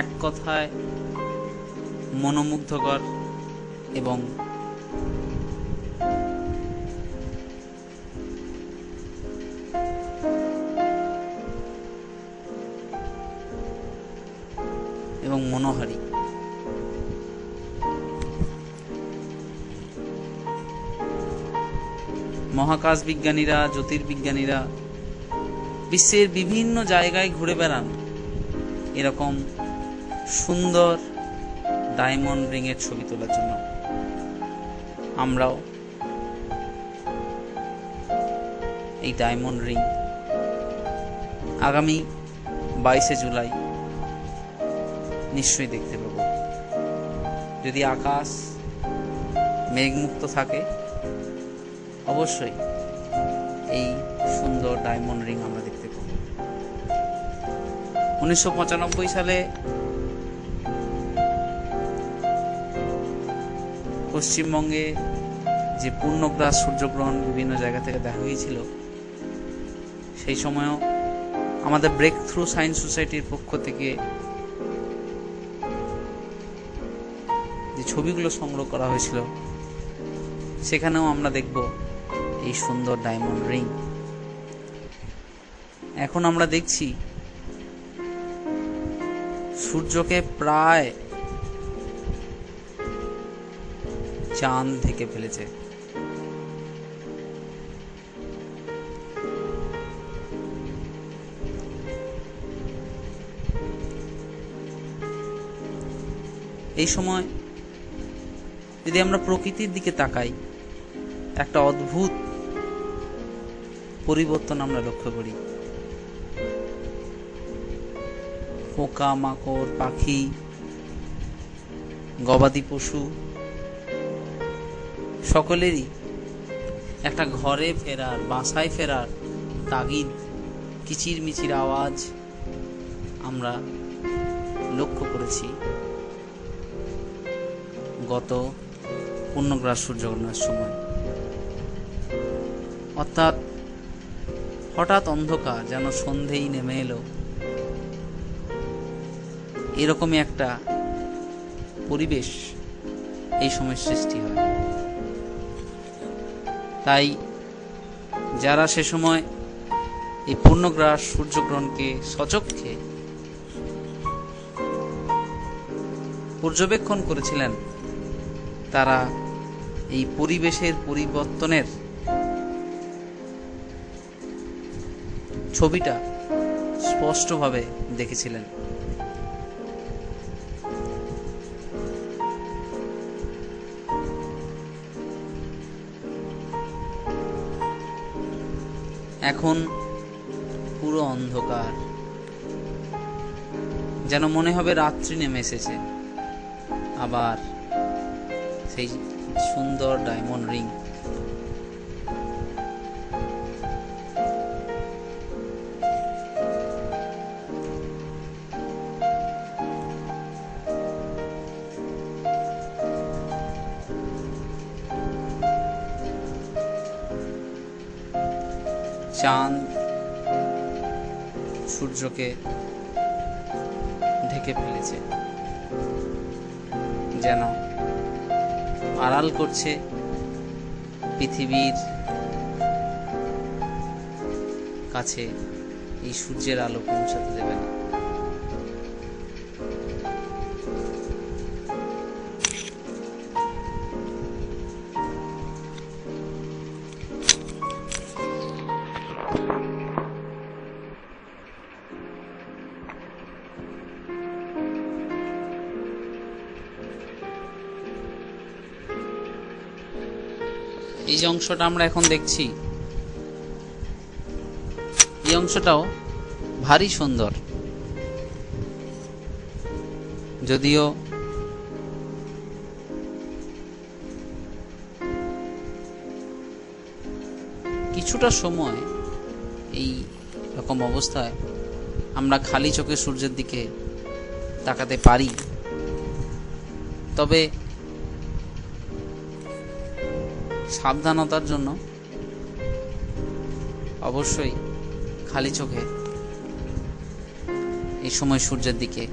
এক কথায় মনোমুগ্ধকর এবং মনোহারী। মহাকাশ বিজ্ঞানীরা, জ্যোতির্বিজ্ঞানীরা বিশ্বের বিভিন্ন জায়গায় ঘুরে বেড়ান এরকম সুন্দর ডায়মন্ড রিং এর ছবি তোলার জন্য। আমরাও এই ডায়মন্ড রিং আগামী 22শে জুলাই নিশ্চয়ই দেখতে পাবো। যদি আকাশ মেঘমুক্ত থাকে অবশ্যই এই সুন্দর ডায়মন্ড রিং আমরা দেখতে পাবো। 1995 সালে পশ্চিমবঙ্গে যে পূর্ণগ্রাস সূর্যগ্রহণ বিভিন্ন জায়গা থেকে দেখা গিয়েছিল, সেই সময়ও আমাদের ব্রেক থ্রু সায়েন্স সোসাইটির পক্ষ থেকে যে ছবিগুলো সংগ্রহ করা হয়েছিল সেখানেও আমরা দেখব এই সুন্দর ডায়মন্ড রিং। এখন আমরা দেখছি সূর্যকে প্রায় চাঁদ ঢেকে ফেলেছে। এই সময় যদি আমরা প্রকৃতির দিকে তাকাই, একটা অদ্ভুত পরিবর্তন আমরা লক্ষ্য করি। পোকা মাকড়, পাখি, গবাদি পশু সকলেরই একটা ঘরে ফেরার, বাসায় ফেরার তাগিদ, কিচির মিচির আওয়াজ আমরা লক্ষ্য করেছি গত পূর্ণগ্রাস সূর্যগ্রহণের সময়। অর্থাৎ হঠাৎ অন্ধকার, যেন সন্ধেই নেমে এলো, এরকমই একটা পরিবেশ এই সময় সৃষ্টি হয়। তাই যারা সে সময় এই পূর্ণগ্রাস সূর্যগ্রহণকে সচক্ষে পর্যবেক্ষণ করেছিলেন, তারা এই পরিবেশের পরিবর্তনের ছবিটা স্পষ্টভাবে দেখেছিলেন। এখন পুরো অন্ধকার, যেন মনে হবে রাত্রি নেমে এসেছে। আবার সেই সুন্দর ডায়মন্ড রিং চাঁদ সূর্যকে ঢেকে ফেলেছে, যেন আড়াল করছে, পৃথিবীর কাছে এই সূর্যের আলো পৌঁছাতে দেবে না। এই যে অংশটা আমরা এখন দেখছি, এই অংশটাও ভারী সুন্দর। যদিও কিছুটা সময় এই রকম অবস্থায় আমরা খালি চোখে সূর্যের দিকে তাকাতে পারি, তবে সাবধানতার জন্য অবশ্যই খালি চোখে এই সময় সূর্যের দিকে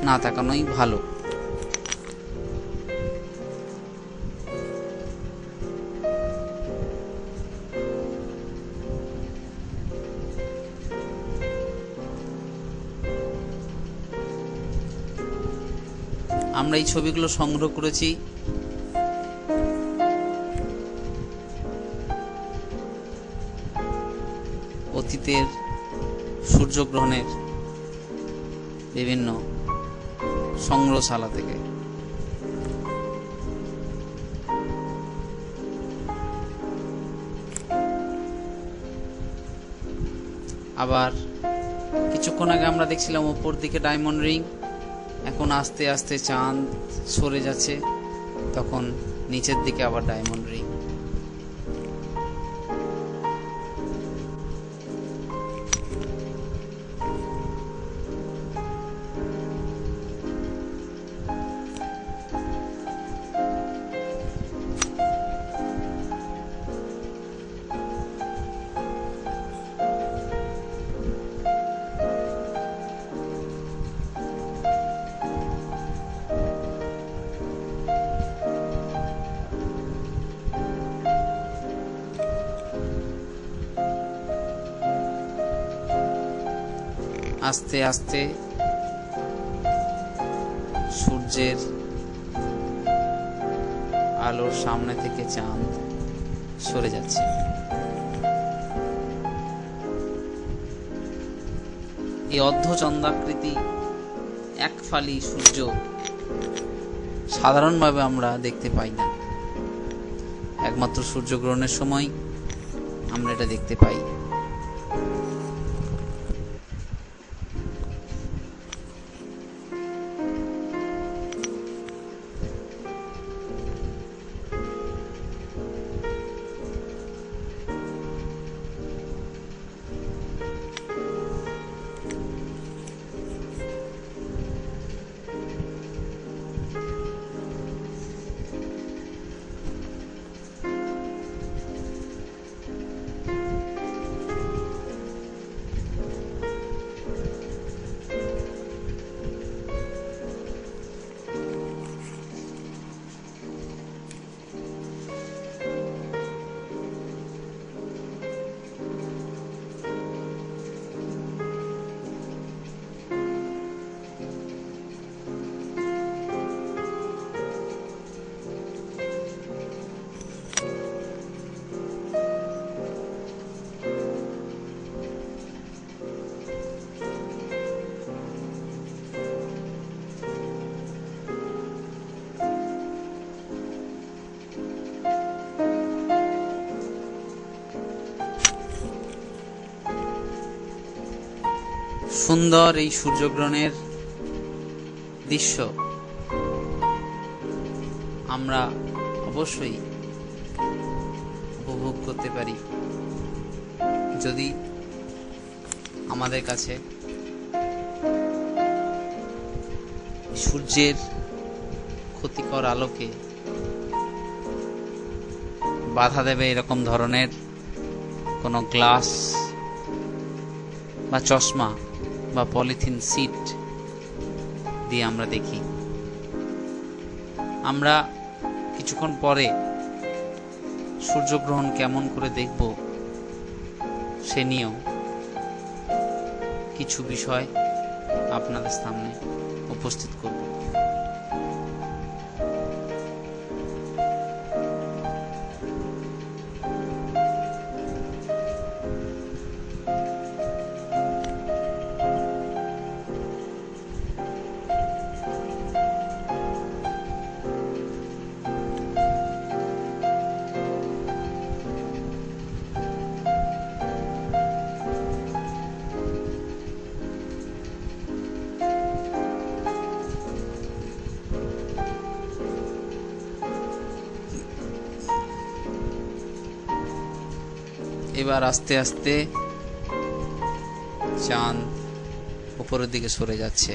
না তাকানোই ভালো। আমরা এই ছবিগুলো সংগ্রহ করেছি অতীতের সূর্যগ্রহণের বিভিন্ন সংগ্রহশালা থেকে। আবার কিছুক্ষণ আগে আমরা দেখছিলাম উপর দিকে ডায়মন্ড রিং, এখন আস্তে আস্তে চাঁদ সরে যাচ্ছে, তখন নিচের দিকে আবার ডায়মন্ড রিং। আস্তে আস্তে সূর্যের আলোর সামনে থেকে চাঁদ সরে যাচ্ছে। এই অর্ধচন্দ্রাকৃতি এক ফালি সূর্য সাধারণভাবে আমরা দেখতে পাই না, একমাত্র সূর্যগ্রহণের সময় আমরা এটা দেখতে পাই। সুন্দর এই সূর্যগ্রহণের দৃশ্য আমরা অবশ্যই উপভোগ করতে পারি যদি আমাদের কাছে সূর্যের ক্ষতিকর আলোকে বাধা দেবে এরকম ধরনের কোনো গ্লাস বা চশমা বা পলিথিন সিট দিয়ে আমরা দেখি। আমরা কিছুক্ষণ পরে সূর্যগ্রহণ কেমন করে দেখব সে নিয়েও কিছু বিষয় আপনাদের সামনে উপস্থিত করব। এবার আস্তে আস্তে চাঁদ উপরের দিকে সরে যাচ্ছে।